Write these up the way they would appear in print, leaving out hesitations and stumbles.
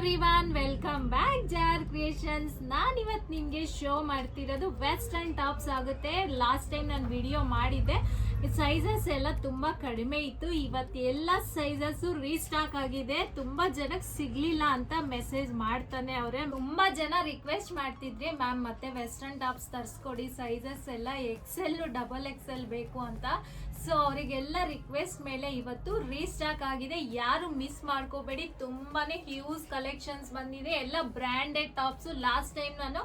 Everyone, welcome back jar creations. ನಾನು ಇವತ್ತು ನಿಮಗೆ ಶೋ ಮಾಡ್ತಿರೋದು ವೆಸ್ಟರ್ನ್ ಟಾಪ್ಸ್ ಆಗುತ್ತೆ. ಲಾಸ್ಟ್ ಟೈಮ್ ನಾನು ವಿಡಿಯೋ ಮಾಡಿದ್ದೆ, ಸೈಜಸ್ ಎಲ್ಲ ತುಂಬಾ ಕಡಿಮೆ ಇತ್ತು. ಇವತ್ತು ಎಲ್ಲ ಸೈಜಸ್ ರೀಸ್ಟಾಕ್ ಆಗಿದೆ. ತುಂಬಾ ಜನಕ್ಕೆ ಸಿಗ್ಲಿಲ್ಲ ಅಂತ ಮೆಸೇಜ್ ಮಾಡ್ತಾನೆ ಅವ್ರೆ. ತುಂಬಾ ಜನ ರಿಕ್ವೆಸ್ಟ್ ಮಾಡ್ತಿದ್ರಿ, ಮ್ಯಾಮ್ ಮತ್ತೆ ವೆಸ್ಟರ್ನ್ ಟಾಪ್ಸ್ ತರಿಸ್ಕೊಡಿ, ಸೈಜಸ್ ಎಲ್ಲ XL XXL ಬೇಕು ಅಂತ. ಸೊ ಅವರಿಗೆಲ್ಲ ರಿಕ್ವೆಸ್ಟ್ ಮೇಲೆ ಇವತ್ತು ರೀಸ್ಟಾಕ್ ಆಗಿದೆ. ಯಾರು ಮಿಸ್ ಮಾಡ್ಕೋಬೇಡಿ, ತುಂಬಾನೇ ಹ್ಯೂಜ್ ಕಲೆಕ್ಷನ್ಸ್ ಬಂದಿದೆ. ಎಲ್ಲ ಬ್ರ್ಯಾಂಡೆಡ್ ಟಾಪ್ಸ್. ಲಾಸ್ಟ್ ಟೈಮ್ ನಾನು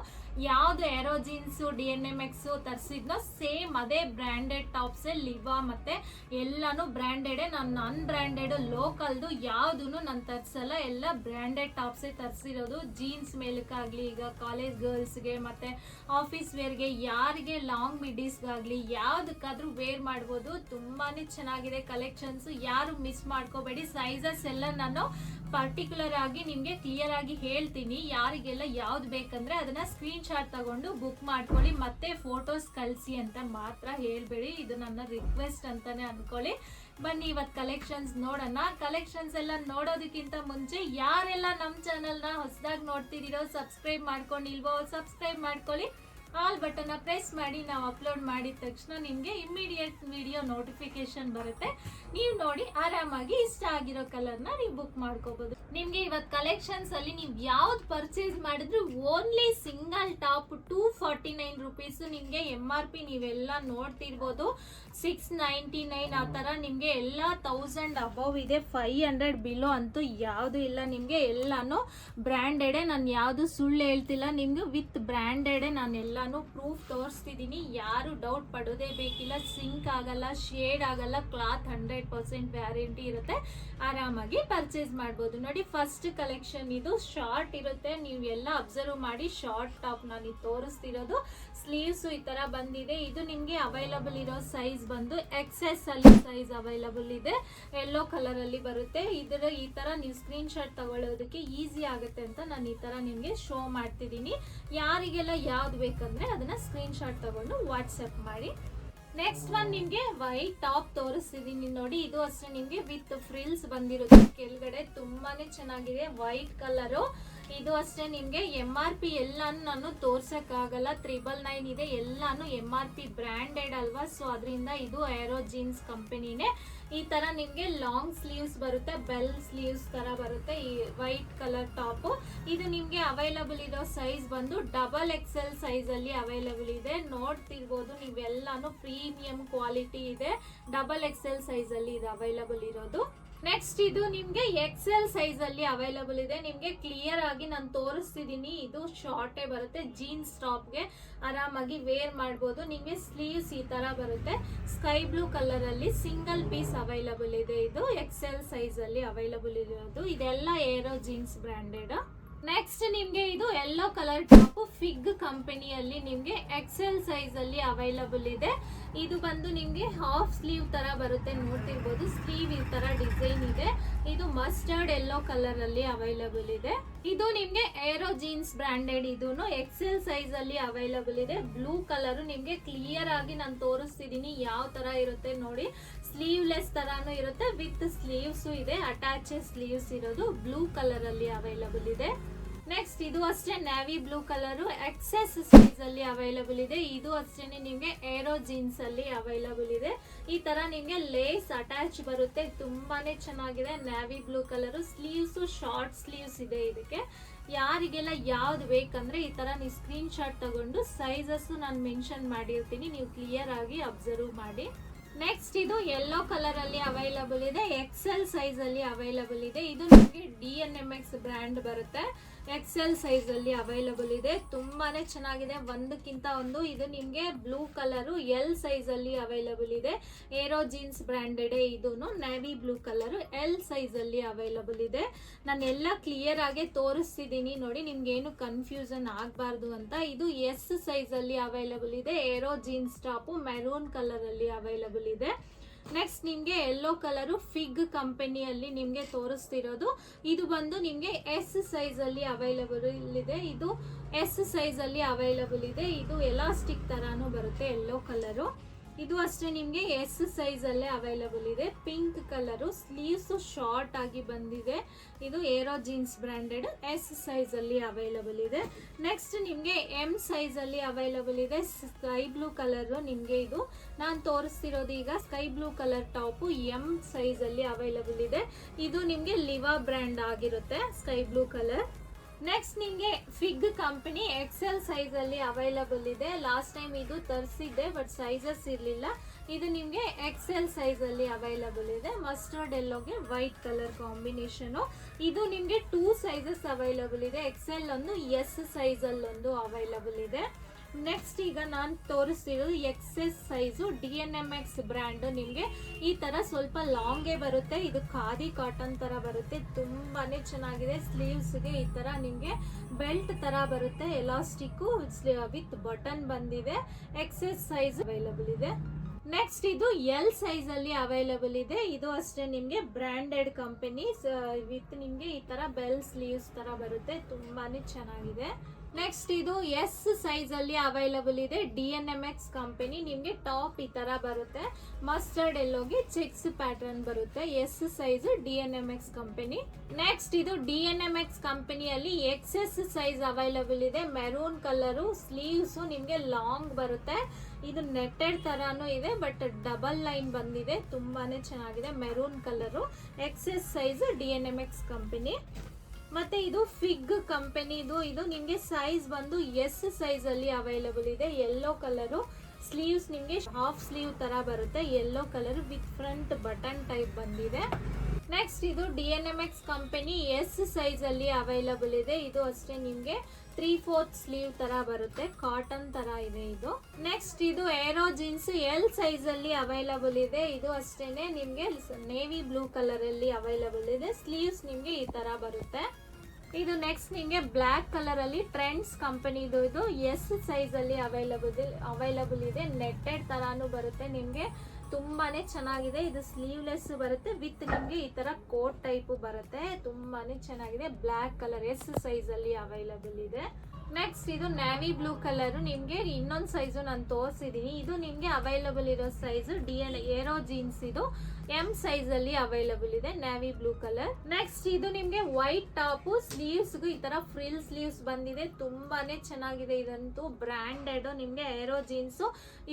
ಯಾವ್ದು ಏರೋ ಜೀನ್ಸ್ DNMX ತರಿಸಿದ್ನೋ ಸೇಮ್ ಅದೇ ಬ್ರ್ಯಾಂಡೆಡ್ ಟಾಪ್ಸ್. ಲಿವಾ ಮತ್ತೆ ಎಲ್ಲಾನು ಬ್ರ್ಯಾಂಡೆಡ್. ನಾನು ಅನ್ಬ್ರ್ಯಾಂಡೆಡ್ ಲೋಕಲ್ದು ಯಾವ್ದು ನಾನು ತರಿಸಲ್ಲ, ಎಲ್ಲ ಬ್ರ್ಯಾಂಡೆಡ್ ಟಾಪ್ಸೇ ತರಿಸಿರೋದು. ಜೀನ್ಸ್ ಮೇಲಕ್ಕಾಗ್ಲಿ, ಈಗ ಕಾಲೇಜ್ ಗರ್ಲ್ಸ್ಗೆ ಮತ್ತೆ ಆಫೀಸ್ ವೇರ್ಗೆ, ಯಾರಿಗೆ ಲಾಂಗ್ ಮಿಡೀಸ್ಗಾಗ್ಲಿ ಯಾವ್ದಕ್ಕಾದ್ರೂ ವೇರ್ ಮಾಡ್ಬೋದು. ತುಂಬಾನೇ ಚೆನ್ನಾಗಿದೆ ಕಲೆಕ್ಷನ್ಸ್. ಯಾರು ಮಿಸ್ ಮಾಡ್ಕೋಬೇಡಿ. ಸೈಜಸ್ ಎಲ್ಲ ನಾನು ಪರ್ಟಿಕ್ಯುಲರ್ ಆಗಿ ನಿಮ್ಗೆ ಕ್ಲಿಯರ್ ಆಗಿ ಹೇಳ್ತೀನಿ. ಯಾರಿಗೆಲ್ಲ ಯಾವ್ದು ಬೇಕಂದ್ರೆ ಅದನ್ನ ಸ್ಕ್ರೀನ್ ಶಾಟ್ ತಗೊಂಡು ಬುಕ್ ಮಾಡ್ಕೊಳ್ಳಿ, ಮತ್ತೆ ಫೋಟೋಸ್ ಕಳಿಸಿ ಅಂತ ಮಾತ್ರ ಹೇಳ್ಬೇಡಿ. ಇದು ನನ್ನ ರಿಕ್ವೆಸ್ಟ್ ಅಂತಾನೆ ಅನ್ಕೊಳ್ಳಿ. ಬನ್ನಿ ಇವತ್ತು ಕಲೆಕ್ಷನ್ಸ್ ನೋಡೋಣ. ಕಲೆಕ್ಷನ್ಸ್ ಎಲ್ಲ ನೋಡೋದಕ್ಕಿಂತ ಮುಂಚೆ ಯಾರೆಲ್ಲ ನಮ್ಮ ಚಾನಲ್ನ ಹೊಸದಾಗಿ ನೋಡ್ತಿದ್ದೀರೋ, ಸಬ್ಸ್ಕ್ರೈಬ್ ಮಾಡ್ಕೊಂಡಿಲ್ವೋ ಸಬ್ಸ್ಕ್ರೈಬ್ ಮಾಡ್ಕೊಳ್ಳಿ. ಆಲ್ ಬಟನ್ನ ಪ್ರೆಸ್ ಮಾಡಿ. ನಾವು ಅಪ್ಲೋಡ್ ಮಾಡಿದ ತಕ್ಷಣ ನಿಮಗೆ ಇಮ್ಮಿಡಿಯೇಟ್ ವಿಡಿಯೋ ನೋಟಿಫಿಕೇಶನ್ ಬರುತ್ತೆ. ನೀವು ನೋಡಿ ಆರಾಮಾಗಿ ಇಷ್ಟ ಆಗಿರೋ ಕಲರ್ನ ನೀವು ಬುಕ್ ಮಾಡ್ಕೋಬಹುದು. ನಿಮ್ಗೆ ಇವತ್ತು ಕಲೆಕ್ಷನ್ಸ್ ಅಲ್ಲಿ ನೀವು ಯಾವ್ದು ಪರ್ಚೇಸ್ ಮಾಡಿದ್ರು ಓನ್ಲಿ ಸಿಂಗಲ್ ಟಾಪ್ 249 ರುಪೀಸ್. ನಿಮ್ಗೆ MRP ನೀವೆಲ್ಲ ನೋಡ್ತಿರ್ಬೋದು 699 ಆ ತರ. ನಿಮ್ಗೆ ಎಲ್ಲ 1000 ಅಬೌವ್ ಇದೆ. 500 ಬಿಲೋ ಅಂತೂ ಯಾವುದು ಇಲ್ಲ. ನಿಮ್ಗೆ ಎಲ್ಲಾನು ಬ್ರ್ಯಾಂಡೆಡ್. ನಾನು ಯಾವ್ದು ಸುಳ್ಳು ಹೇಳ್ತಿಲ್ಲ, ನಿಮ್ಗೆ ವಿತ್ ಬ್ರ್ಯಾಂಡೆಡ್ ನಾನು ಎಲ್ಲಾನು ಪ್ರೂಫ್ ತೋರಿಸ್ತಿದ್ದೀನಿ. ಯಾರು ಡೌಟ್ ಪಡೋದೇ ಬೇಕಿಲ್ಲ. ಸಿಂಕ್ ಆಗಲ್ಲ, ಶೇಡ್ ಆಗಲ್ಲ, ಕ್ಲಾತ್ 100% ವ್ಯಾರಂಟಿ ಇರುತ್ತೆ. ಆರಾಮಾಗಿ ಪರ್ಚೇಸ್ ಮಾಡ್ಬೋದು. ನೋಡಿ ಫಸ್ಟ್ ಕಲೆಕ್ಷನ್ ಇದು ಶಾರ್ಟ್ ಇರುತ್ತೆ. ನೀವು ಎಲ್ಲ ಅಬ್ಸರ್ವ್ ಮಾಡಿ. ಶಾರ್ಟ್ ಟಾಪ್ ನಾನು ತೋರಿಸ್ತಿರೋದು. ಸ್ಲೀವ್ಸ್ ಈ ತರ ಬಂದಿದೆ. ಇದು ನಿಮ್ಗೆ ಅವೈಲಬಲ್ ಇರೋ ಸೈಜ್ ಬಂದು XS ಸೈಜ್ ಅವೈಲಬಲ್ ಇದೆ. ಯೆಲ್ಲೋ ಕಲರ್ ಅಲ್ಲಿ ಬರುತ್ತೆ. ಇದರ ಈ ತರ ನೀವು ಸ್ಕ್ರೀನ್ ಶಾಟ್ ತಗೊಳ್ಳೋದಕ್ಕೆ ಈಸಿ ಆಗುತ್ತೆ ಅಂತ ನಾನು ಈ ತರ ನಿಮ್ಗೆ ಶೋ ಮಾಡ್ತಿದ್ದೀನಿ. ಯಾರಿಗೆಲ್ಲ ಯಾವ್ದು ಬೇಕಂದ್ರೆ ಅದನ್ನ ಸ್ಕ್ರೀನ್ ಶಾಟ್ ತಗೊಂಡು ವಾಟ್ಸಪ್ ಮಾಡಿ. ನೆಕ್ಸ್ಟ್ ಒನ್ ನಿಮ್ಗೆ ವೈಟ್ ಟಾಪ್ ತೋರಿಸ್ತಿದೀನಿ ನೋಡಿ. ಇದು ಅಷ್ಟೇ ನಿಮ್ಗೆ ವಿತ್ ಫ್ರಿಲ್ಸ್ ಬಂದಿರುತ್ತೆ ಕೆಳಗಡೆ. ತುಂಬಾನೇ ಚೆನ್ನಾಗಿದೆ ವೈಟ್ ಕಲರು. ಇದು ಅಷ್ಟೇ ನಿಮ್ಗೆ MRP ಎಲ್ಲಾನು ನಾನು ತೋರ್ಸಕ್ ಆಗಲ್ಲ. 999 ಇದೆ. ಎಲ್ಲಾನು MRP ಬ್ರ್ಯಾಂಡೆಡ್ ಅಲ್ವಾ, ಸೊ ಅದರಿಂದ ಇದು ಏರೋ ಜೀನ್ಸ್ ಕಂಪನಿನೇ. ಈ ತರ ನಿಮ್ಗೆ ಲಾಂಗ್ ಸ್ಲೀವ್ಸ್ ಬರುತ್ತೆ, ಬೆಲ್ ಸ್ಲೀವ್ಸ್ ತರ ಬರುತ್ತೆ. ಈ ವೈಟ್ ಕಲರ್ ಟಾಪ್ ಇದು ನಿಮ್ಗೆ ಅವೈಲಬಲ್ ಇರೋ ಸೈಜ್ ಬಂದು XXL ಸೈಜ್ ಅಲ್ಲಿ ಅವೈಲಬಲ್ ಇದೆ. ನೋಡ್ತಿರ್ಬೋದು ನೀವೆಲ್ಲಾನು ಪ್ರೀಮಿಯಂ ಕ್ವಾಲಿಟಿ ಇದೆ. XXL ಸೈಜ್ ಅಲ್ಲಿ ಇದು ಅವೈಲಬಲ್ ಇರೋದು. ನೆಕ್ಸ್ಟ್ ಇದು ನಿಮ್ಗೆ XL ಸೈಜ್ ಅಲ್ಲಿ ಅವೈಲಬಲ್ ಇದೆ. ನಿಮ್ಗೆ ಕ್ಲಿಯರ್ ಆಗಿ ನಾನು ತೋರಿಸ್ತಿದ್ದೀನಿ. ಇದು ಶಾರ್ಟೇ ಬರುತ್ತೆ. ಜೀನ್ಸ್ ಟಾಪ್ಗೆ ಆರಾಮಾಗಿ ವೇರ್ ಮಾಡ್ಬೋದು. ನಿಮ್ಗೆ ಸ್ಲೀವ್ಸ್ ಈ ತರ ಬರುತ್ತೆ. ಸ್ಕೈ ಬ್ಲೂ ಕಲರ್ ಅಲ್ಲಿ ಸಿಂಗಲ್ ಪೀಸ್ ಅವೈಲಬಲ್ ಇದೆ. ಇದು XL ಸೈಜ್ ಅಲ್ಲಿ ಅವೈಲಬಲ್ ಇರೋದು. ಇದೆಲ್ಲ ಏರೋ ಜೀನ್ಸ್ ಬ್ರ್ಯಾಂಡೆಡ್. ನೆಕ್ಸ್ಟ್ ನಿಮ್ಗೆ ಇದು ಯೆಲ್ಲೋ ಕಲರ್ ಟಾಪ್ ಫಿಗ್ ಕಂಪನಿಯಲ್ಲಿ ನಿಮ್ಗೆ XL ಸೈಜ್ ಅಲ್ಲಿ ಅವೈಲಬಲ್ ಇದೆ. ಇದು ಬಂದು ನಿಮ್ಗೆ ಹಾಫ್ ಸ್ಲೀವ್ ತರ ಬರುತ್ತೆ. ನೋಡ್ತಿರ್ಬೋದು ಸ್ಲೀವ್ ಈ ತರ ಡಿಸೈನ್ ಇದೆ. ಇದು ಮಸ್ಟರ್ಡ್ ಯೆಲ್ಲೋ ಕಲರ್ ಅಲ್ಲಿ ಅವೈಲಬಲ್ ಇದೆ. ಇದು ನಿಮ್ಗೆ ಏರೋ ಜೀನ್ಸ್ ಬ್ರ್ಯಾಂಡೆಡ್. ಇದೂನು XL ಸೈಜ್ ಅಲ್ಲಿ ಅವೈಲಬಲ್ ಇದೆ. ಬ್ಲೂ ಕಲರ್ ನಿಮ್ಗೆ ಕ್ಲಿಯರ್ ಆಗಿ ನಾನು ತೋರಿಸ್ತಿದ್ದೀನಿ ಯಾವ ತರ ಇರುತ್ತೆ ನೋಡಿ. ಸ್ಲೀವ್ಲೆಸ್ ತರಾನು ಇರುತ್ತೆ, ವಿತ್ ಸ್ಲೀವ್ಸ್ ಇದೆ. ಅಟ್ಯಾಚ್ ಸ್ಲೀವ್ಸ್ ಇರೋದು ಬ್ಲೂ ಕಲರ್ ಅಲ್ಲಿ ಅವೈಲಬಲ್ ಇದೆ. ನೆಕ್ಸ್ಟ್ ಇದು ಅಷ್ಟೇ navy blue colour XS size ಅಲ್ಲಿ ಅವೈಲಬಲ್ ಇದೆ. ಇದು ಅಷ್ಟೇನೆ ನಿಮ್ಗೆ ಏರೋ ಜೀನ್ಸ್ ಅಲ್ಲಿ ಅವೈಲಬಲ್ ಇದೆ. ಈ ತರ ನಿಮ್ಗೆ ಲೇಸ್ ಅಟ್ಯಾಚ್ ಬರುತ್ತೆ. ತುಂಬಾನೇ ಚೆನ್ನಾಗಿದೆ. Navy blue colour. Sleeves short sleeves ಇದೆ ಇದಕ್ಕೆ. ಯಾರಿಗೆಲ್ಲ ಯಾವ್ದು ಬೇಕಂದ್ರೆ ಈ ತರ ನೀವು ಸ್ಕ್ರೀನ್ ಶಾಟ್ ತಗೊಂಡು ಸೈಜಸ್ ನಾನು ಮೆನ್ಷನ್ ಮಾಡಿರ್ತೀನಿ, ನೀವು ಕ್ಲಿಯರ್ ಆಗಿ ಅಬ್ಸರ್ವ್ ಮಾಡಿ. ನೆಕ್ಸ್ಟ್ ಇದು ಯೆಲ್ಲೋ ಕಲರ್ ಅಲ್ಲಿ ಅವೈಲಬಲ್ ಇದೆ. XL ಸೈಜ್ ಅಲ್ಲಿ ಅವೈಲಬಲ್ ಇದೆ. ಇದು ನಿಮಗೆ DNMX ಬ್ರ್ಯಾಂಡ್ ಬರುತ್ತೆ. XL ಸೈಜ್ ಅಲ್ಲಿ ಅವೈಲಬಲ್ ಇದೆ. ತುಂಬಾನೇ ಚೆನ್ನಾಗಿದೆ, ಒಂದಕ್ಕಿಂತ ಒಂದು. ಇದು ನಿಮ್ಗೆ ಬ್ಲೂ ಕಲರ್ L ಸೈಜ್ ಅಲ್ಲಿ ಅವೈಲಬಲ್ ಇದೆ. Aero jeans branded. ಇದೂನು navy blue colour L size ಅಲ್ಲಿ ಅವೈಲಬಲ್ ಇದೆ. ನಾನು ಎಲ್ಲ ಕ್ಲಿಯರ್ ಆಗಿ ತೋರಿಸ್ತಿದ್ದೀನಿ ನೋಡಿ, ನಿಮ್ಗೆ ಏನು ಕನ್ಫ್ಯೂಷನ್ ಆಗಬಾರ್ದು ಅಂತ. ಇದು S ಸೈಜ್ ಅಲ್ಲಿ ಅವೈಲಬಲ್ ಇದೆ. Aero jeans top maroon colour ಅಲ್ಲಿ ಅವೈಲಬಲ್ ಇದೆ. ನೆಕ್ಸ್ಟ್ ನಿಮ್ಗೆ ಯೆಲ್ಲೋ ಕಲರ್ ಫಿಗ್ ಕಂಪನಿಯಲ್ಲಿ ನಿಮ್ಗೆ ತೋರಿಸ್ತಿರೋದು. ಇದು ಬಂದು ನಿಮ್ಗೆ S ಸೈಜ್ ಅಲ್ಲಿ ಅವೈಲಬಲ್ ಇದೆ. ಇದು S ಸೈಜ್ ಅಲ್ಲಿ ಅವೈಲಬಲ್ ಇದೆ. ಇದು ಎಲಾಸ್ಟಿಕ್ ತರಾನು ಬರುತ್ತೆ ಯೆಲ್ಲೋ ಕಲರು. ಇದು ಅಷ್ಟೇ ನಿಮಗೆ ಎಸ್ ಸೈಜ್ ಅಲ್ಲೇ ಅವೈಲಬಲ್ ಇದೆ. ಪಿಂಕ್ ಕಲರು, ಸ್ಲೀವ್ಸ್ ಶಾರ್ಟ್ ಆಗಿ ಬಂದಿದೆ. ಇದು Aero jeans branded, S size ಅಲ್ಲಿ ಅವೈಲಬಲ್ ಇದೆ. ನೆಕ್ಸ್ಟ್ ನಿಮಗೆ ಎಂ ಸೈಜ್ ಅಲ್ಲಿ ಅವೈಲಬಲ್ ಇದೆ. ಸ್ಕೈ ಬ್ಲೂ ಕಲರ್ ನಿಮಗೆ ಇದು ನಾನು ತೋರಿಸ್ತಿರೋದು ಈಗ sky blue colour top M size ಅಲ್ಲಿ ಅವೈಲಬಲ್ ಇದೆ. ಇದು ನಿಮಗೆ ಲಿವಾ ಬ್ರ್ಯಾಂಡ್ ಆಗಿರುತ್ತೆ ಸ್ಕೈ ಬ್ಲೂ ಕಲರ್. ನೆಕ್ಸ್ಟ್ ನಿಮಗೆ ಫಿಗ್ ಕಂಪನಿ ಎಕ್ಸೆಲ್ ಸೈಜ್ ಅಲ್ಲಿ ಅವೈಲಬಲ್ ಇದೆ. ಲಾಸ್ಟ್ ಟೈಮ್ ಇದು ತರಿಸಿದ್ದೆ ಬಟ್ ಸೈಜಸ್ ಇರಲಿಲ್ಲ. ಇದು ನಿಮಗೆ ಎಕ್ಸೆಲ್ ಸೈಜ್ ಅಲ್ಲಿ ಅವೈಲಬಲ್ ಇದೆ. ಮಸ್ಟರ್ಡ್ ಎಲ್ಲೋಗೆ ವೈಟ್ ಕಲರ್ ಕಾಂಬಿನೇಷನ್. ಇದು ನಿಮಗೆ 2 ಸೈಜಸ್ ಅವೈಲಬಲ್ ಇದೆ. ಎಕ್ಸೆಲ್ ಒಂದು, ಎಸ್ ಸೈಜ್ ಅಲ್ಲಿ ಒಂದು ಅವೈಲಬಲ್ ಇದೆ. ನೆಕ್ಸ್ಟ್ ಈಗ ನಾನು ತೋರಿಸ್ತಿರೋದು ಎಕ್ಸೆಸ್ ಸೈಜು DNMX ಬ್ರ್ಯಾಂಡ್. ನಿಮಗೆ ಈ ತರ ಸ್ವಲ್ಪ ಲಾಂಗೇ ಬರುತ್ತೆ. ಇದು ಖಾದಿ ಕಾಟನ್ ತರ ಬರುತ್ತೆ, ತುಂಬಾನೇ ಚೆನ್ನಾಗಿದೆ. ಸ್ಲೀವ್ಸ್ಗೆ ಈ ತರ ನಿಮಗೆ ಬೆಲ್ಟ್ ತರ ಬರುತ್ತೆ, ಎಲಾಸ್ಟಿಕ್ ವಿತ್ ಬಟನ್ ಬಂದಿದೆ. ಎಕ್ಸೆಸ್ ಸೈಜ್ ಅವೈಲಬಲ್ ಇದೆ. ನೆಕ್ಸ್ಟ್ ಇದು ಎಲ್ ಸೈಜ್ ಅಲ್ಲಿ ಅವೈಲಬಲ್ ಇದೆ. ಇದು ಅಷ್ಟೇ ನಿಮಗೆ ಬ್ರಾಂಡೆಡ್ ಕಂಪನಿ ವಿತ್ ನಿಮಗೆ ಈ ತರ ಬೆಲ್ ಸ್ಲೀವ್ಸ್ ತರ ಬರುತ್ತೆ, ತುಂಬಾನೇ ಚೆನ್ನಾಗಿದೆ. ನೆಕ್ಸ್ಟ್ ಇದು ಎಸ್ ಸೈಜ್ ಅಲ್ಲಿ ಅವೈಲಬಲ್ ಇದೆ. DNMX company. ನಿಮಗೆ ಟಾಪ್ ಈ ತರ ಬರುತ್ತೆ, ಮಸ್ಟರ್ಡ್ ಎಲ್ಲೋಗೆ ಚೆಕ್ಸ್ ಪ್ಯಾಟರ್ನ್ ಬರುತ್ತೆ. S size DNMX company. Next ಇದು DNMX ಕಂಪನಿಯಲ್ಲಿ ಎಕ್ಸೆಸ್ ಸೈಜ್ ಅವೈಲಬಲ್ ಇದೆ. ಮೆರೂನ್ ಕಲರು, ಸ್ಲೀವ್ಸ್ ನಿಮಗೆ ಲಾಂಗ್ ಬರುತ್ತೆ. ಇದು ನೆಟ್ಟೆಡ್ ತರಾನು ಇದೆ ಬಟ್ ಡಬಲ್ ಲೈನ್ ಬಂದಿದೆ, ತುಂಬಾನೇ ಚೆನ್ನಾಗಿದೆ. Maroon colour, X S size DNMX company. ಮತ್ತೆ ಇದು ಫಿಗ್ ಕಂಪನಿದು. ಇದು ನಿಮಗೆ ಸೈಜ್ ಬಂದು ಎಸ್ ಸೈಜ್ ಅಲ್ಲಿ ಅವೈಲಬಲ್ ಇದೆ. ಯೆಲ್ಲೋ ಕಲರು, ಸ್ಲೀವ್ಸ್ ನಿಮಗೆ ಹಾಫ್ ಸ್ಲೀವ್ ತರ ಬರುತ್ತೆ. Yellow colour with front button type ಬಂದಿದೆ. ನೆಕ್ಸ್ಟ್ ಇದು DNMX ಕಂಪನಿ ಎಸ್ ಸೈಜ್ ಅಲ್ಲಿ ಅವೈಲಬಲ್ ಇದೆ. ಇದು ಅಷ್ಟೇ ನಿಮಗೆ 3/4 ಸ್ಲೀವ್ ತರ ಬರುತ್ತೆ, ಕಾಟನ್ ತರ ಇದೆ ಇದು. ನೆಕ್ಸ್ಟ್ ಇದು ಏರೋ ಜೀನ್ಸ್ ಎಲ್ ಸೈಜ್ ಅಲ್ಲಿ ಅವೈಲಬಲ್ ಇದೆ. ಇದು ಅಷ್ಟೇನೆ ನಿಮಗೆ ನೇವಿ ಬ್ಲೂ ಕಲರ್ ಅಲ್ಲಿ ಅವೈಲಬಲ್ ಇದೆ. ಸ್ಲೀವ್ಸ್ ನಿಮಗೆ ಈ ತರ ಬರುತ್ತೆ. ಇದು ನೆಕ್ಸ್ಟ್ ನಿಮಗೆ ಬ್ಲ್ಯಾಕ್ ಕಲರ್ ಅಲ್ಲಿ ಟ್ರೆಂಡ್ಸ್ ಕಂಪನಿದು. ಇದು ಎಸ್ ಸೈಜ್ ಅಲ್ಲಿ ಅವೈಲಬಲ್ ಇದೆ. ನೆಟ್ಟೆಡ್ ತರಾನು ಬರುತ್ತೆ, ನಿಮಗೆ ತುಂಬಾನೇ ಚೆನ್ನಾಗಿದೆ. ಇದು ಸ್ಲೀವ್ಲೆಸ್ ಬರುತ್ತೆ ವಿತ್ ನಿಮಗೆ ಈ ತರ ಕೋಟ್ ಟೈಪ್ ಬರುತ್ತೆ, ತುಂಬಾನೇ ಚೆನ್ನಾಗಿದೆ. ಬ್ಲ್ಯಾಕ್ ಕಲರ್ ಎಸ್ ಸೈಜ್ ಅಲ್ಲಿ ಅವೈಲಬಲ್ ಇದೆ. ನೆಕ್ಸ್ಟ್ ಇದು ನ್ಯಾವಿ ಬ್ಲೂ ಕಲರ್. ನಿಮಗೆ ಇನ್ನೊಂದು ಸೈಜು ನಾನು ತೋರಿಸಿದೀನಿ. ಇದು ನಿಮಗೆ ಅವೈಲಬಲ್ ಇರೋ ಸೈಜ್ ಏರೋ ಜೀನ್ಸ್. ಇದು ಎಂ ಸೈಜ್ ಅಲ್ಲಿ ಅವೈಲಬಲ್ ಇದೆ, ನ್ಯಾವಿ ಬ್ಲೂ ಕಲರ್. ನೆಕ್ಸ್ಟ್ ಇದು ನಿಮಗೆ ವೈಟ್ ಟಾಪ್, ಸ್ಲೀವ್ಸ್ಗೂ ಈ ತರ ಫ್ರಿಲ್ ಸ್ಲೀವ್ಸ್ ಬಂದಿದೆ, ತುಂಬಾನೇ ಚೆನ್ನಾಗಿದೆ. ಇದಂತೂ ಬ್ರಾಂಡೆಡ್ ನಿಮಗೆ ಏರೋ ಜೀನ್ಸ್.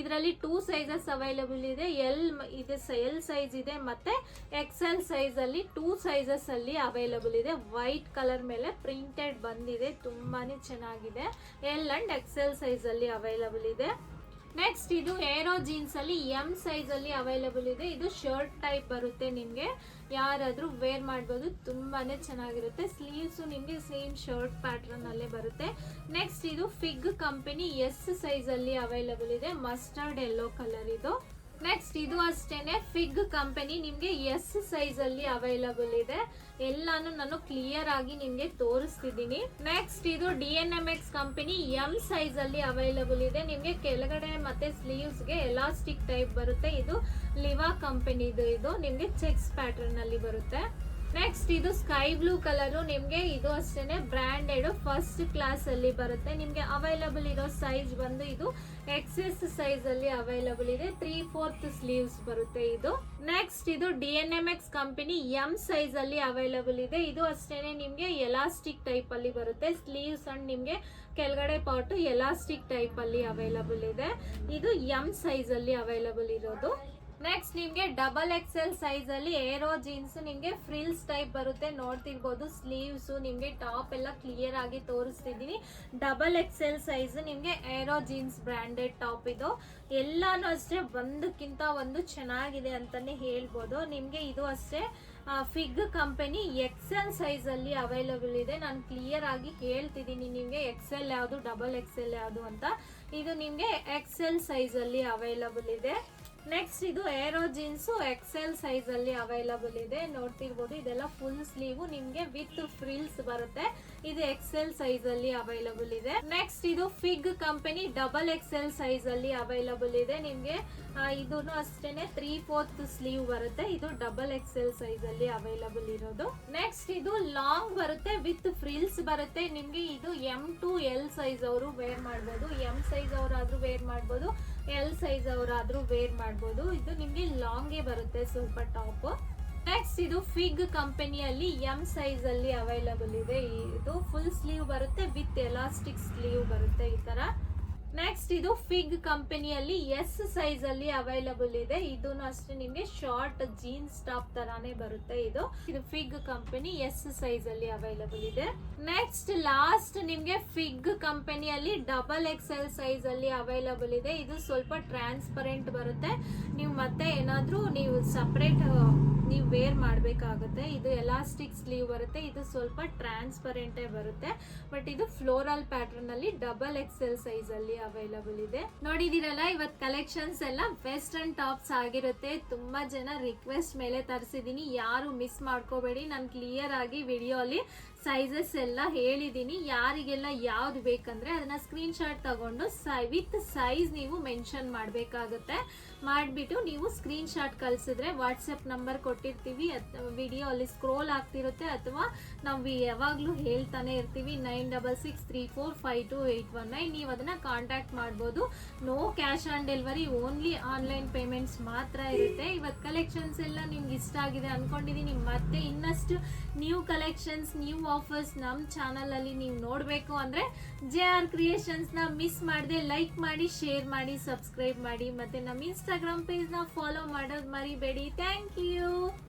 ಇದರಲ್ಲಿ 2 ಸೈಜಸ್ ಅವೈಲಬಲ್ ಇದೆ. ಎಲ್ ಸೈಜ್ ಇದೆ ಮತ್ತೆ ಎಕ್ಸೆಲ್ ಸೈಜ್ ಅಲ್ಲಿ 2 ಸೈಜಸ್ ಅಲ್ಲಿ ಅವೈಲಬಲ್ ಇದೆ. ವೈಟ್ ಕಲರ್ ಮೇಲೆ ಪ್ರಿಂಟೆಡ್ ಬಂದಿದೆ, ತುಂಬಾನೇ ಚೆನ್ನಾಗಿದೆ. ಎಲ್ ಅಂಡ್ ಎಕ್ಸೆಲ್ ಸೈಜ್ ಅಲ್ಲಿ ಅವೈಲಬಲ್ ಇದೆ. ನೆಕ್ಸ್ಟ್ ಇದು ಏರೋ ಜೀನ್ಸ್ ಅಲ್ಲಿ ಎಂ ಸೈಜ್ ಅಲ್ಲಿ ಅವೈಲಬಲ್ ಇದೆ. ಇದು ಶರ್ಟ್ ಟೈಪ್ ಬರುತ್ತೆ, ನಿಮಗೆ ಯಾರಾದ್ರೂ ವೇರ್ ಮಾಡ್ಬೋದು, ತುಂಬಾನೇ ಚೆನ್ನಾಗಿರುತ್ತೆ. ಸ್ಲೀವ್ಸ್ ನಿಮಗೆ ಸೇಮ್ ಶರ್ಟ್ ಪ್ಯಾಟರ್ನ್ ಅಲ್ಲೇ ಬರುತ್ತೆ. ನೆಕ್ಸ್ಟ್ ಇದು ಫಿಗ್ ಕಂಪನಿ ಎಸ್ ಸೈಜ್ ಅಲ್ಲಿ ಅವೈಲಬಲ್ ಇದೆ. ಮಸ್ಟರ್ಡ್ ಯೆಲ್ಲೋ ಕಲರ್ ಇದು. ನೆಕ್ಸ್ಟ್ ಇದು ಅಷ್ಟೇನೆ ಫಿಗ್ ಕಂಪನಿ ನಿಮಗೆ ಎಸ್ ಸೈಜ್ ಅಲ್ಲಿ ಅವೈಲಬಲ್ ಇದೆ. ಎಲ್ಲಾನು ನಾನು ಕ್ಲಿಯರ್ ಆಗಿ ನಿಮ್ಗೆ ತೋರಿಸ್ತಿದ್ದೀನಿ. ನೆಕ್ಸ್ಟ್ ಇದು DNMX ಕಂಪನಿ ಎಂ ಸೈಜ್ ಅಲ್ಲಿ ಅವೈಲಬಲ್ ಇದೆ. ನಿಮ್ಗೆ ಕೆಳಗಡೆ ಮತ್ತೆ ಸ್ಲೀವ್ಸ್ ಗೆ ಎಲಾಸ್ಟಿಕ್ ಟೈಪ್ ಬರುತ್ತೆ. ಇದು ಲಿವಾ ಕಂಪನಿದು. ಇದು ನಿಮ್ಗೆ ಚೆಕ್ಸ್ ಪ್ಯಾಟರ್ನ್ ಅಲ್ಲಿ ಬರುತ್ತೆ. ನೆಕ್ಸ್ಟ್ ಇದು ಸ್ಕೈ ಬ್ಲೂ ಕಲರು. ನಿಮಗೆ ಇದು ಅಷ್ಟೇನೆ ಬ್ರಾಂಡೆಡ್ ಫಸ್ಟ್ ಕ್ಲಾಸ್ ಅಲ್ಲಿ ಬರುತ್ತೆ. ನಿಮಗೆ ಅವೈಲಬಲ್ ಇರೋ ಸೈಜ್ ಬಂದು ಇದು ಎಕ್ಸೆಸ್ ಸೈಜ್ ಅಲ್ಲಿ ಅವೈಲಬಲ್ ಇದೆ. 3/4 ಸ್ಲೀವ್ಸ್ ಬರುತ್ತೆ ಇದು. ನೆಕ್ಸ್ಟ್ ಇದು DNMX ಕಂಪನಿ ಎಂ ಸೈಜ್ ಅಲ್ಲಿ ಅವೈಲಬಲ್ ಇದೆ. ಇದು ಅಷ್ಟೇನೆ ನಿಮಗೆ ಎಲಾಸ್ಟಿಕ್ ಟೈಪ್ ಅಲ್ಲಿ ಬರುತ್ತೆ. ಸ್ಲೀವ್ಸ್ ಅಂಡ್ ನಿಮಗೆ ಕೆಳಗಡೆ ಪಾರ್ಟ್ ಎಲಾಸ್ಟಿಕ್ ಟೈಪ್ ಅಲ್ಲಿ ಅವೈಲಬಲ್ ಇದೆ. ಇದು ಎಂ ಸೈಜ್ ಅಲ್ಲಿ ಅವೈಲಬಲ್ ಇರೋದು. ನೆಕ್ಸ್ಟ್ ನಿಮಗೆ ಡಬಲ್ ಎಕ್ಸೆಲ್ ಸೈಜ್ ಅಲ್ಲಿ ಏರೋ ಜೀನ್ಸ್ ನಿಮಗೆ ಫ್ರಿಲ್ಸ್ ಟೈಪ್ ಬರುತ್ತೆ, ನೋಡ್ತಿರ್ಬೋದು. ಸ್ಲೀವ್ಸ್ ನಿಮಗೆ ಟಾಪ್ ಎಲ್ಲ ಕ್ಲಿಯರ್ ಆಗಿ ತೋರಿಸ್ತಿದ್ದೀನಿ. ಡಬಲ್ ಎಕ್ಸೆಲ್ ಸೈಜ್ ನಿಮಗೆ ಏರೋ ಜೀನ್ಸ್ ಬ್ರಾಂಡೆಡ್ ಟಾಪ್ ಇದು. ಎಲ್ಲಾನು ಅಷ್ಟೇ ಒಂದಕ್ಕಿಂತ ಒಂದು ಚೆನ್ನಾಗಿದೆ ಅಂತಾನೆ ಹೇಳ್ಬೋದು. ನಿಮಗೆ ಇದು ಅಷ್ಟೇ ಫಿಗ್ ಕಂಪನಿ ಎಕ್ಸೆಲ್ ಸೈಜ್ ಅಲ್ಲಿ ಅವೈಲಬಲ್ ಇದೆ. ನಾನು ಕ್ಲಿಯರ್ ಆಗಿ ಹೇಳ್ತಿದ್ದೀನಿ ನಿಮಗೆ ಎಕ್ಸೆಲ್ ಯಾವುದು ಡಬಲ್ ಎಕ್ಸೆಲ್ ಯಾವುದು ಅಂತ. ಇದು ನಿಮಗೆ ಎಕ್ಸೆಲ್ ಸೈಜ್ ಅಲ್ಲಿ ಅವೈಲಬಲ್ ಇದೆ. ನೆಕ್ಸ್ಟ್ ಇದು ಏರೋ ಜೀನ್ಸ್ ಎಕ್ಸೆಲ್ ಸೈಜ್ ಅಲ್ಲಿ ಅವೈಲಬಲ್ ಇದೆ, ನೋಡ್ತಿರ್ಬೋದು. ಇದೆಲ್ಲ ಫುಲ್ ಸ್ಲೀವ್ ನಿಮ್ಗೆ ವಿತ್ ಫ್ರಿಲ್ಸ್ ಬರುತ್ತೆ. ಇದು ಎಕ್ಸೆಲ್ ಸೈಜ್ ಅಲ್ಲಿ ಅವೈಲಬಲ್ ಇದೆ. ನೆಕ್ಸ್ಟ್ ಇದು fig company double XL size ಅಲ್ಲಿ ಅವೈಲಬಲ್ ಇದೆ. ನಿಮ್ಗೆ ಇದನ್ನು ಅಷ್ಟೇನೆ 3/4 ಸ್ಲೀವ್ ಬರುತ್ತೆ. ಇದು ಡಬಲ್ ಎಕ್ಸೆಲ್ ಸೈಜ್ ಅಲ್ಲಿ ಅವೈಲಬಲ್ ಇರೋದು. ನೆಕ್ಸ್ಟ್ ಇದು ಲಾಂಗ್ ಬರುತ್ತೆ ವಿತ್ ಫ್ರಿಲ್ಸ್ ಬರುತ್ತೆ. ನಿಮ್ಗೆ ಇದು M to L ಸೈಜ್ ಅವರು ವೇರ್ ಮಾಡ್ಬೋದು. ಎಂ ಸೈಜ್ ಅವರಾದ್ರೂ ವೇರ್ ಮಾಡ್ಬೋದು, ಎಲ್ ಸೈಜ್ ಅವರಾದ್ರೂ ವೇರ್ ಮಾಡ್ಬೋದು. ಇದು ನಿಮ್ಗೆ ಲಾಂಗೇ ಬರುತ್ತೆ ಸ್ವಲ್ಪ ಟಾಪ್. ನೆಕ್ಸ್ಟ್ ಇದು ಫಿಗ್ ಕಂಪನಿಯಲ್ಲಿ ಎಂ ಸೈಜ್ ಅಲ್ಲಿ ಅವೈಲಬಲ್ ಇದೆ. ಇದು ಫುಲ್ ಸ್ಲೀವ್ ಬರುತ್ತೆ ವಿತ್ ಎಲಾಸ್ಟಿಕ್ ಸ್ಲೀವ್ ಬರುತ್ತೆ ಈ ತರ. ನೆಕ್ಸ್ಟ್ ಇದು ಫಿಗ್ ಕಂಪನಿಯಲ್ಲಿ ಎಸ್ ಸೈಜ್ ಅಲ್ಲಿ ಅವೈಲಬಲ್ ಇದೆ. ಇದು ಅಷ್ಟೇ ನಿಮ್ಗೆ ಶಾರ್ಟ್ ಜೀನ್ಸ್ ಟಾಪ್ ತರಾನೇ ಬರುತ್ತೆ. ಇದು ಫಿಗ್ ಕಂಪನಿ ಎಸ್ ಸೈಜ್ ಅಲ್ಲಿ ಅವೈಲಬಲ್ ಇದೆ. ನೆಕ್ಸ್ಟ್ ಲಾಸ್ಟ್ ನಿಮ್ಗೆ ಫಿಗ್ ಕಂಪನಿಯಲ್ಲಿ XXL ಸೈಜ್ ಅಲ್ಲಿ ಅವೈಲಬಲ್ ಇದೆ. ಇದು ಸ್ವಲ್ಪ ಟ್ರಾನ್ಸ್ಪರೆಂಟ್ ಬರುತ್ತೆ. ನೀವು ಮತ್ತೆ ಏನಾದ್ರೂ ನೀವು ಸಪರೇಟ್ ನೀವು ವೇರ್ ಮಾಡಬೇಕಾಗುತ್ತೆ. ಇದು ಎಲಾಸ್ಟಿಕ್ ಸ್ಲೀವ್ ಬರುತ್ತೆ. ಇದು ಸ್ವಲ್ಪ ಟ್ರಾನ್ಸ್ಪರೆಂಟೇ ಬರುತ್ತೆ. ಬಟ್ ಇದು ಫ್ಲೋರಲ್ ಪ್ಯಾಟರ್ನ್ ಅಲ್ಲಿ XXL ಸೈಜ್ ಅಲ್ಲಿ ಅವೈಲಬಲ್ ಇದೆ. ನೋಡಿದಿರಲ್ಲ ಇವತ್ ಕಲೆಕ್ಷನ್ಸ್ ಎಲ್ಲ ವೆಸ್ಟರ್ನ್ ಟಾಪ್ಸ್ ಆಗಿರುತ್ತೆ. ತುಂಬಾ ಜನ ರಿಕ್ವೆಸ್ಟ್ ಮೇಲೆ ತರಿಸಿದೀನಿ. ಯಾರು ಮಿಸ್ ಮಾಡ್ಕೋಬೇಡಿ. ನಾನು ಕ್ಲಿಯರ್ ಆಗಿ ವಿಡಿಯೋ ಅಲ್ಲಿ ಸೈಜಸ್ ಎಲ್ಲ ಹೇಳಿದೀನಿ. ಯಾರಿಗೆಲ್ಲ ಯಾವ್ದು ಬೇಕಂದ್ರೆ ಅದನ್ನ ಸ್ಕ್ರೀನ್ ಶಾಟ್ ತಗೊಂಡು ವಿತ್ ಸೈಜ್ ನೀವು ಮೆನ್ಷನ್ ಮಾಡಬೇಕಾಗುತ್ತೆ. ಮಾಡಿಬಿಟ್ಟು ನೀವು ಸ್ಕ್ರೀನ್ ಶಾಟ್ ಕಳಿಸಿದ್ರೆ ವಾಟ್ಸಪ್ ನಂಬರ್ ಕೊಟ್ಟಿರ್ತೀವಿ. ವಿಡಿಯೋ ಅಲ್ಲಿ ಸ್ಕ್ರೋಲ್ ಆಗ್ತಿರುತ್ತೆ ಅಥವಾ ನಾವು ಯಾವಾಗಲೂ ಹೇಳ್ತಾನೆ ಇರ್ತೀವಿ 9663452819. ನೀವು ಅದನ್ನ ಕಾಂಟ್ಯಾಕ್ಟ್ ಮಾಡ್ಬೋದು. No cash on delivery, only online payments ಮಾತ್ರ ಇರುತ್ತೆ. ಇವತ್ತು ಕಲೆಕ್ಷನ್ಸ್ ಎಲ್ಲ ನಿಮ್ಗೆ ಇಷ್ಟ ಆಗಿದೆ ಅನ್ಕೊಂಡಿದೀನಿ. ಮತ್ತೆ ಇನ್ನಷ್ಟು ನ್ಯೂ ಕಲೆಕ್ಷನ್ಸ್, ನ್ಯೂ ಆಫರ್ಸ್ ನಮ್ಮ ಚಾನಲ್ ಅಲ್ಲಿ ನೀವು ನೋಡಬೇಕು ಅಂದ್ರೆ JR ಕ್ರಿಯೇಷನ್ಸ್ ನ ಮಿಸ್ ಮಾಡದೆ ಲೈಕ್ ಮಾಡಿ, ಶೇರ್ ಮಾಡಿ, ಸಬ್ಸ್ಕ್ರೈಬ್ ಮಾಡಿ. ಮತ್ತೆ ನಮ್ಮ ಇನ್ಸ್ಟಾಗ್ರಾಮ್ ಪೇಜ್ ನ ಫಾಲೋ ಮಾಡೋದು ಮರಿಬೇಡಿ. Thank you.